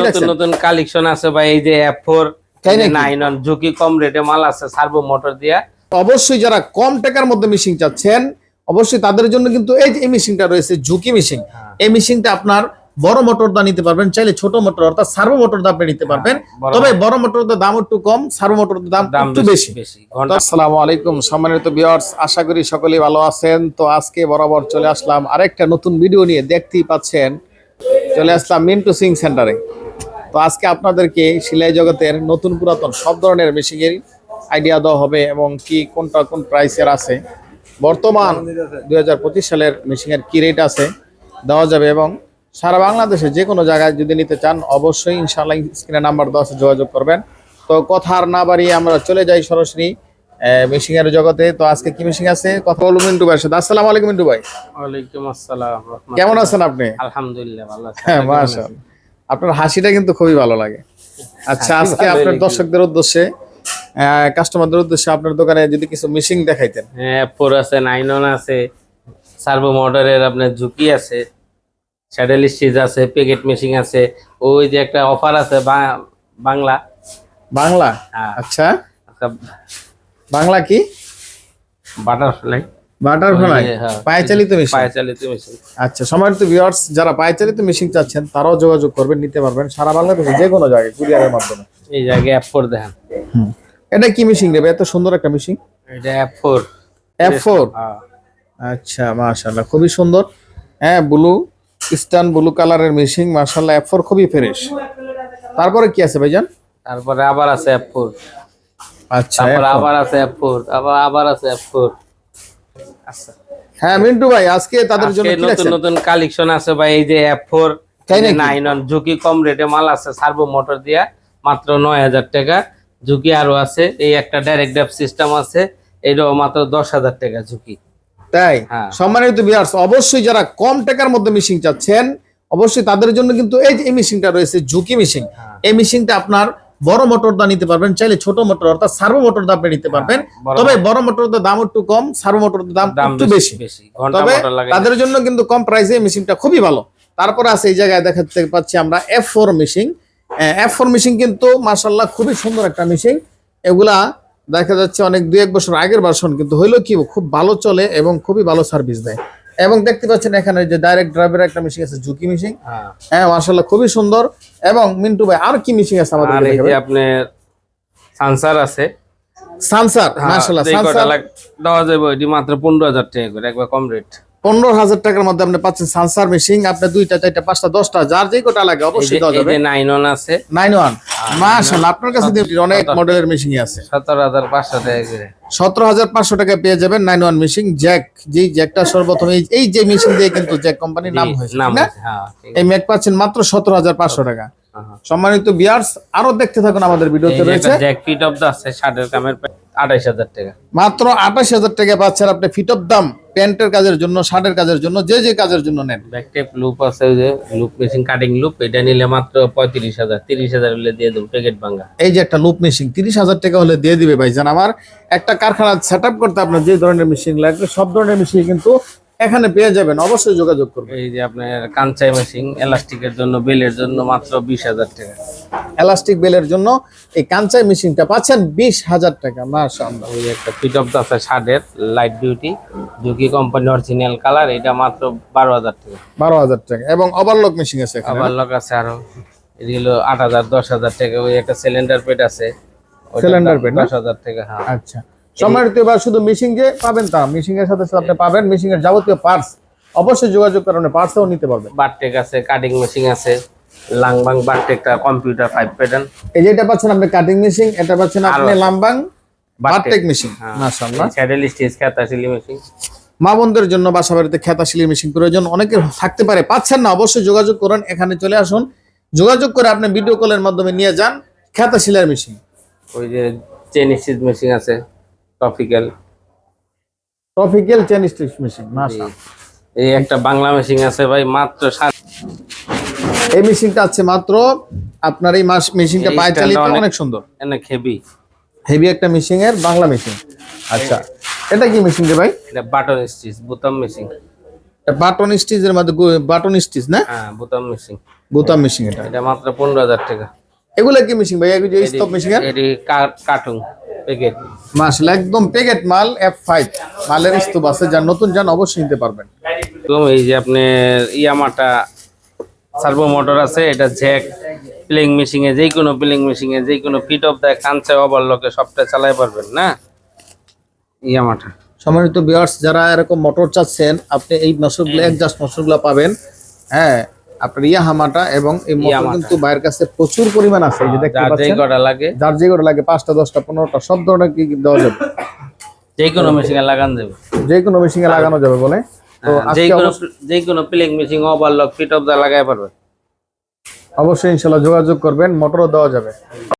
নতুন নতুন কালেকশন আছে ভাই, এই যে F4 9 ঝুঁকি কম রেটে মাল আছে সার্ভো মোটর দিয়া। অবশ্যই যারা কম টাকার মধ্যে মেশিন চাচ্ছেন অবশ্যই তাদের জন্য কিন্তু এই যে মেশিনটা রয়েছে ঝুঁকি মেশিন। এই মেশিনটা আপনার বড় মোটর দা নিতে পারবেন, চাইলে ছোট মোটর অর্থাৎ সার্ভো মোটর দা আপনি নিতে পারবেন। তবে বড় মোটরের দাম একটু কম, সার্ভো মোটরের দাম একটু বেশি। আসসালামু আলাইকুম সম্মানিত ভিউয়ার্স, আশা করি সকলেই ভালো আছেন। তো আজকে বরাবর চলে আসলাম আরেকটা নতুন ভিডিও নিয়ে। দেখতেই পাচ্ছেন চলে আসলাম মিন্টু সিং সেন্টারে। তো আজকে আপনাদেরকে সেলাই জগতের নতুন পুরাতন সব ধরনের মেশিনের আইডিয়া দেওয়া হবে এবং কি কোনটা কোন প্রাইসের আছে, বর্তমান 2025 সালের মেশিনের কি রেট আছে দেওয়া যাবে এবং সারা বাংলাদেশে যে কোনো জায়গায় যদি নিতে চান অবশ্যই ইনশাআল্লাহ স্ক্রিনে নাম্বার দেওয়া আছে, যোগাযোগ করবেন। তো কথা আর না বাড়িয়ে আমরা চলে যাই সরাসরি মেশিনের জগতে। তো আজকে কি মেশিন আছে কথা বলবো মিন্টু ভাইয়ের সাথে। আসসালামু আলাইকুম মিন্টু ভাই। ওয়ালাইকুম আসসালাম। কেমন আছেন আপনি? আলহামদুলিল্লাহ ভালো আছি। হ্যাঁ মাশাআল্লাহ, আপনার হাসিটা কিন্তু খুবই ভালো লাগে। আচ্ছা, আজকে আপনার দর্শকদের উদ্দেশ্যে কাস্টমারদের উদ্দেশ্যে আপনার দোকানে যদি কিছু মেশিন দেখাইতেন। হ্যাঁ, F4 আছে, 9 আছে, সার্ভো মোটরের আপনার ঝুঁকি আছে, স্যাডেল স্টিচ আছে, প্যাকেট মেশিন আছে। ওই যে একটা অফার আছে বাংলা বাংলা। আচ্ছা, বাংলা কি? বাটারফ্লাই। বাটারফ্লাই পায়ে চালিত মেশিন। পায়ে চালিত মেশিন। আচ্ছা, সম্মানিত ভিউয়ার্স, যারা পায়ে চালিত মেশিন চাচ্ছেন তারাও যোগাযোগ করবেন, নিতে পারবেন সারা বাংলাদেশে যে কোনো জায়গায় কুরিয়ারের মাধ্যমে। এই জায়গায় F4 দেখেন। এটা কি মেশিন রে? এত সুন্দর একটা মেশিন। এটা F4। F4। আচ্ছা মাশাআল্লাহ, খুবই সুন্দর। হ্যাঁ, ব্লু স্টান ব্লু কালারের মেশিন মাশাআল্লাহ। F4 খুবই ফ্রেশ। তারপরে কি আছে ভাইজান? তারপরে আবার আছে F4। আচ্ছা, তারপরে আবার আছে F4, আবার আছে F4। আচ্ছা, হ্যাঁ মিন্টু ভাই, আজকে তাদের জন্য কি নতুন নতুন কালেকশন আছে ভাই, এই যে F4 9 ঝুঁকি কম রেটে মাল আছে সার্ভো মোটর দিয়া মাত্র 9000 টাকা। ঝুঁকি আরো আছে, এই একটা ডাইরেক্ট ড্রাইভ সিস্টেম আছে, এটাও মাত্র 10000 টাকা ঝুঁকি। তাই সম্মানিত ভিউয়ার্স, অবশ্যই যারা কম টাকার মধ্যে মেশিন চাচ্ছেন অবশ্যই তাদের জন্য কিন্তু এই যে মেশিনটা রয়েছে ঝুঁকি মেশিন। এই মেশিনটা আপনার বড় মোটর দা নিতে পারবেন, চাইলে ছোট মোটর অর্থাৎ সার্ভো মোটর দা আপনি নিতে পারবেন। তবে বড় মোটরের দাম একটু কম, সার্ভো মোটরের দাম একটু বেশি। তবে তাদের জন্য কিন্তু কম প্রাইসে মেশিনটা খুবই ভালো। তারপরে আছে এই জায়গায় দেখাতে পাচ্ছি আমরা F4 মেশিন। F4 মেশিন কিন্তু মাশাআল্লাহ খুবই সুন্দর একটা মেশিন। এগুলা দেখা যাচ্ছে অনেক 2-1 বছর আগের ভার্সন, কিন্তু হইলো কি খুব ভালো চলে এবং খুবই ভালো সার্ভিস দেয়। এবং দেখতে পাচ্ছেন এখানে যে ডাইরেক্ট ড্রাইভের একটা মেশিন আছে, ঝুঁকি মেশিন। হ্যাঁ মাশাআল্লাহ খুবই সুন্দর। এবং মিন্টু ভাই আর কি মেশিন আছে আমাদের? এই যে আপনার সানসার আছে। সানসার মাশাআল্লাহ, সানসার দেওয়া যাবে এটি মাত্র 15000 টাকা করে, একবার কম রেট। 15000 টাকার মধ্যে আপনি পাচ্ছেন সানসার মেশিন। আপনি 2টা 4টা 5টা 10টা যার যে কোটা লাগে অবশ্যই দেওয়া যাবে। এই যে 9 আছে, 9 মাশাআল্লাহ, আপনার কাছে অনেক মডেলের মেশিন আছে। 17500 টাকা করে, 17500 টাকায় পেয়ে যাবেন 9 মেশিন। জ্যাক, যেই জ্যাকটা সর্বপ্রথম এই যে মেশিন দিয়ে কিন্তু জ্যাক কোম্পানির নাম হয়েছে না, এই ম্যাক পাচ্ছেন মাত্র 17500 টাকা। সম্মানিত ভিউয়ার্স, আরো দেখতে থাকুন আমাদের ভিডিওতে রয়েছে। জ্যাক ফিট অফ দা আছে শার্টের কামের 28000 টাকা। মাত্র 28000 টাকা পাচ্ছেন আপনি ফিট অফ দাম, প্যান্টের কাজের জন্য, শার্টের কাজের জন্য, যে যে কাজের জন্য নেন। ব্যাক টেপ লুপ আছে, ওই যে লুপ মেশিন কাটিং লুপ, এটা নিলে মাত্র 35000। 30000 হলে দিয়ে দেব প্যাকেট ভাঙা। এই যে একটা লুপ মেশিন 30000 টাকা হলে দিয়ে দিবে ভাইজান। আমার একটা কারখানা সেটআপ করতে আপনার যে ধরনের মেশিন লাগবে সব ধরনের মেশিন কিন্তু এখানে পেয়ে যাবেন, অবশ্যই যোগাযোগ করবেন। এই যে আপনার কাঞ্চাই মেশিন এলাস্টিকের জন্য, বেলের জন্য মাত্র 20000 টাকা। এলাস্টিক বেলের জন্য এই কাঞ্চাই মেশিনটা পাচ্ছেন 20000 টাকা। মাশাআল্লাহ, ওই একটা ফিট অফ দা আছে শার্টের লাইট বিউটি, ঝুঁকি কোম্পানি অরিজিনাল কালার, এটা মাত্র 12000 টাকা। 12000 টাকা। এবং ওভারলক মেশিন আছে এখানে, ওভারলক আছে আরো, এগুলো 8000 10000 টাকা। ওই একটা সিলিন্ডার পেট আছে, সিলিন্ডার পেট 10000 টাকা। হ্যাঁ আচ্ছা, সম্মানিত এবার শুধু মেশিন যে পাবেন তা মেশিনের সাথে সাথে আপনি পাবেন মেশিনের যাবতীয় পার্টস। অবশ্যই যোগাযোগ করলে পার্টসও নিতে পারবেন। বারটেক আছে, কাটিং মেশিন আছে, লাংবাং বারটেকটা কম্পিউটার 5 প্যাটার্ন। এই যে এটা পাচ্ছেন আপনি কাটিং মেশিন, এটা পাচ্ছেন আপনি লাংবাং বারটেক মেশিন। মাশাআল্লাহ, স্যাডেল স্টিচ খেতাশিলি মেশিন। মা বোনদের জন্য বাসা বাড়িতে খেতাশিলি মেশিন প্রয়োজন অনেকের থাকতে পারে, পাচ্ছেন না, অবশ্যই যোগাযোগ করুন। এখানে চলে আসুন, যোগাযোগ করে আপনি ভিডিও কলের মাধ্যমে নিয়ে যান খেতাশিলার মেশিন। ওই যে চেন স্টিচ মেশিন আছে, টপিক্যাল চেন স্টিচ মেশিন। মাশাআল্লাহ, এই একটা বাংলা মেশিন আছে ভাই, মাত্র এই মেশিনটা আছে মাত্র আপনার এই মেশিনটা পায়ে চালিত অনেক সুন্দর, অনেক হেভি একটা মেশিনের বাংলা মেশিন। আচ্ছা, এটা কি মেশিন রে ভাই? এটা বাটন স্টিচ বোতাম মেশিন। বাটন স্টিচের মধ্যে বাটন স্টিচ না, হ্যাঁ বোতাম মেশিন, বোতাম মেশিন এটা। এটা মাত্র 15,000 টাকা। এগুলা কি মেশিন ভাই? এগুলো যে স্টপ মেশিন এর এটি কার্টুন প্যাকেট। মাশাআল্লাহ একদম প্যাকেট মাল, F5 মালের স্তূপ আছে, যার নতুন যান অবশ্যই নিতে পারবেন। এবং এই যে আপনার ইয়ামাটা সার্ভো মোটর আছে, এটা জ্যাক প্লেইং মেশিনে, যে কোনো প্লেইং মেশিনে যে কোনো ফিট অফ দ্য কাঞ্চে ওভারলকে সবটা চালাই পারবেন না ইয়ামাটা। সম্মানিত ভিউয়ার্স, যারা এরকম মোটর চাচ্ছেন, আপনি এই মোটরগুলো অ্যাডজাস্ট মোটরগুলো পাবেন। হ্যাঁ, আপনার ইয়ামাহাটা এবং এই মোটর কিন্তু বাইরের কাছে প্রচুর পরিমাণ আছে, এই যে দেখতে যার যে পাচ্ছেন, কটা লাগে, যার যে করে লাগে 5টা 10টা 15টা সব ধরনের কি দেওয়া যাবে, যে কোনো মেশিনে লাগানো যাবে, যে কোনো মেশিনে লাগানো যাবে বলে। তো যে কোনো playing machine overlock fit of the লাগাই পারবেন। অবশ্যই ইনশাআল্লাহ যোগাযোগ করবেন, মোটরও দেওয়া যাবে।